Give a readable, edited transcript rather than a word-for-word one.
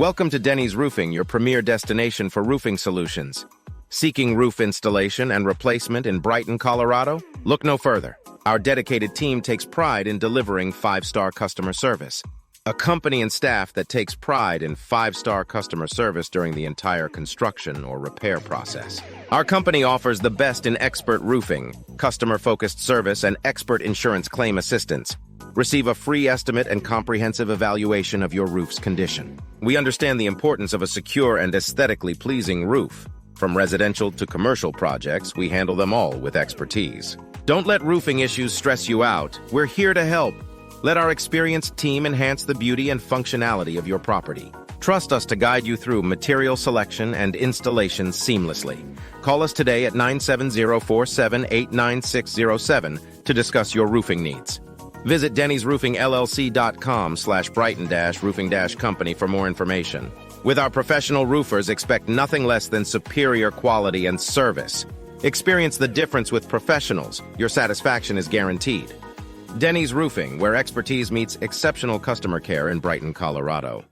Welcome to Denny's Roofing, your premier destination for roofing solutions. Seeking roof installation and replacement in Brighton, Colorado? Look no further. Our dedicated team takes pride in delivering five-star customer service. A company and staff that takes pride in five-star customer service during the entire construction or repair process. Our company offers the best in expert roofing, customer-focused service, and expert insurance claim assistance. Receive a free estimate and comprehensive evaluation of your roof's condition. We understand the importance of a secure and aesthetically pleasing roof. From residential to commercial projects, we handle them all with expertise. Don't let roofing issues stress you out. We're here to help. Let our experienced team enhance the beauty and functionality of your property. Trust us to guide you through material selection and installation seamlessly. Call us today at 970-478-9607 to discuss your roofing needs. Visit dennysroofingllc.com/Brighton-roofing-company for more information. With our professional roofers, expect nothing less than superior quality and service. Experience the difference with professionals. Your satisfaction is guaranteed. Denny's Roofing, where expertise meets exceptional customer care in Brighton, Colorado.